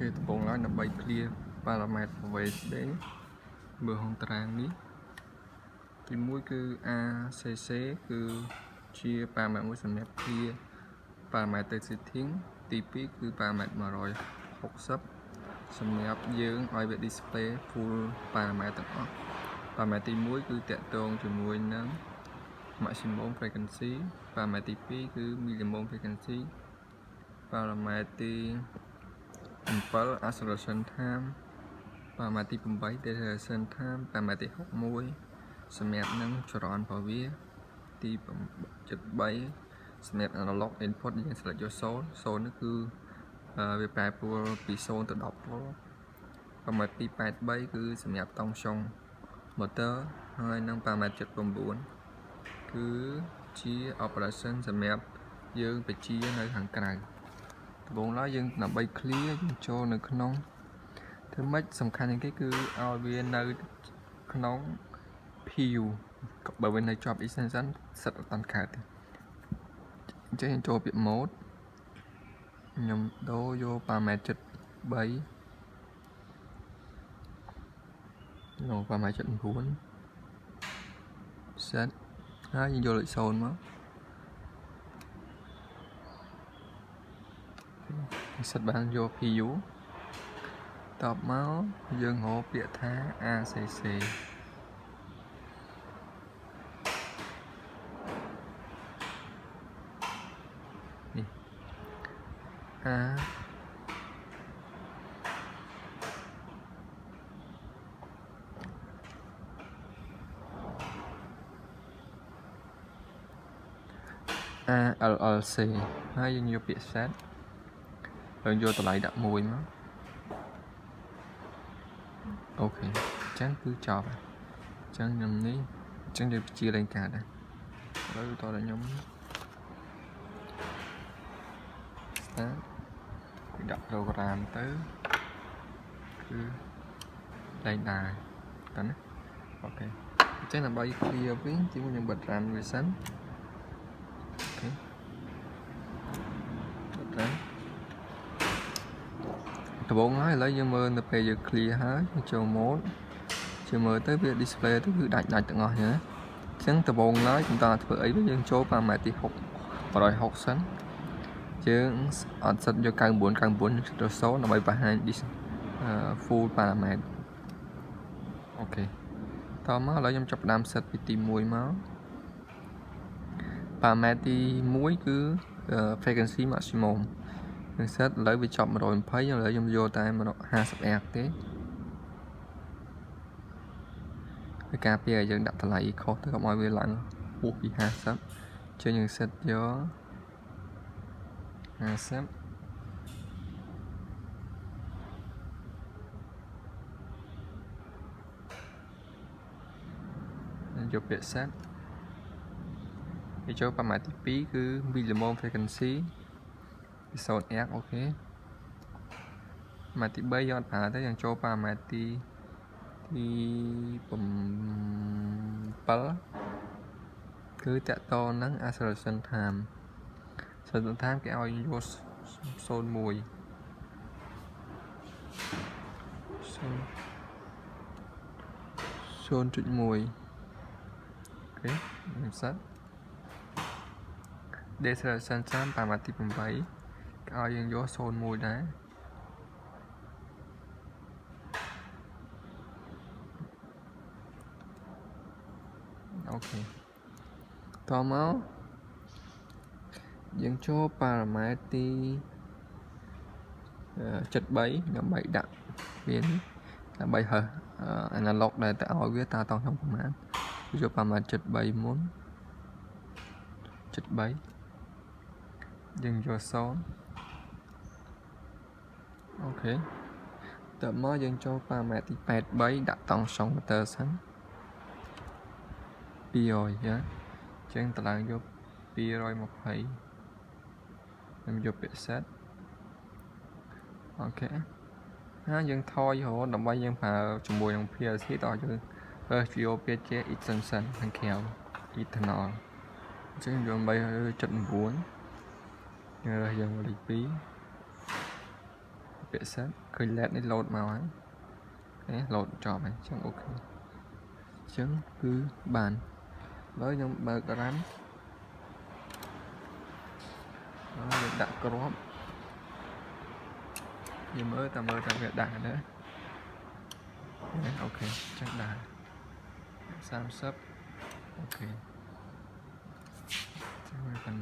cái bóng lái là bay clear paramet về để bờ hông tràng ní thì mũi cứ ACC cứ chia paramet mũi sầm nẹp clear paramet setting TP cứ paramet mà rồi học sub sầm nẹp dương ai về display full paramet tất cả paramet tí mũi cứ tẹt tông từ mũi nắng maximum frequency paramet TP cứ minimum frequency paramet Impulse acceleration time parametទី8 deceleration time parametទី6សម្រាប់នឹងចរន្តរបស់វាទី73សម្រាប់ analog input យើង select យក0នេះគឺវាប្រែប្រួលពី0ទៅ10វ៉ុលparametទី83គឺសម្រាប់តង់ខ្យង motor ហើយនឹង paramet 79គឺជា operation សម្រាប់យើងបញ្ជានៅខាងក្រៅដំបូងឡើយយើងដើម្បី clear យើងចូលនៅក្នុងធ្វើម៉េចសំខាន់ជាងគេគឺឲ្យវានៅក្នុង view បើវានៅជាប់ extension សិតអត់តាន់កើតទេអញ្ចឹងយើងចូលពាក្យ mode ខ្ញុំដូរយក paramet 73យក paramet 79 set ហើយយើងយកលេខ0មកសិតបានយក view តបមកយើងរកពាក្យថា ACC នេះ ALLC ហើយយើងយកពាក្យ set យើងយកតម្លៃដាក់1មកអូខេអញ្ចឹងគឺចប់អញ្ចឹងខ្ញុំនេះអញ្ចឹងយើងបញ្ជាលេងកាតដែរឥឡូវតោះខ្ញុំដាក់ program ទៅគឺលេងដែរតើណាអូខេអញ្ចឹងដើម្បី clear វិញជាមួយខ្ញុំបិទ RAM វាសិនអូខេបិទ RAM ដំបូងហើយឥឡូវយើងមើលនៅពេលយើង clear ហើយចូល mode ជាមើលទៅវា display ទៅគឺដាច់ទាំងអស់ហ្នឹងណាអញ្ចឹងដំបូងឡើយខ្ញុំតើធ្វើអីវិញយើងចូល paramet ទី160សិនយើងអត់សិតយក99យើងសិតយក0ដើម្បីបង្ហាញ full paramet អូខេតមកឥឡូវខ្ញុំចាប់ផ្ដើមសិតពីទី1មក paramet ទី1គឺ frequency maximum នឹងសិតឥឡូវវាចប់120ឥឡូវខ្ញុំយកតែ50 Hz ទេវាការពារឲ្យយើងដាក់តម្លៃខុសទៅកុំឲ្យវាឡើងហួសពី50ជើងយើងសិតយក50យកពាក្យ set វាចូល paramet ទី2គឺ minimum frequency 0 Hz អូខេ paramet ទី3យកអត់ប្រើទេយើងចូល paramet ទី7គឺតកតនឹង acceleration time គេឲ្យយក 01 អូខេខ្ញុំសិត deceleration time paramet ទី8គេឲ្យយើងយក01ដែរអូខេតមកយើងចូល paramet ទី73ដើម្បីដាក់វានេះដើម្បីហើស analog ដែលទៅឲ្យវាតតង់ក្នុងប្រមាណយក paramet 73មុន73យើងយក0អូខេតមកយើងចូល paramet ទី83ដាក់តង់ខ្យង motor សិន200ចាចឹងតម្លើងយក220ខ្ញុំយកពាក្យ set អូខេហើយយើងថយរហូតដើម្បីយើងប្រើជាមួយនឹង PLC តោះយើងយកពាក្យជា extension ខាងក្រៅ eternal អញ្ចឹងយក 879យើងលេខ2 ពាក់សិតឃើញ LED នេះ load មកហើយនេះ load ចប់ហើយចឹងអូខេចឹងគឺបានហើយខ្ញុំបើក RAM ហើយយើងដាក់គ្រាប់យើងមើលតែវាដាក់ណាអូខេចឹងដែរ30អូខេចឹង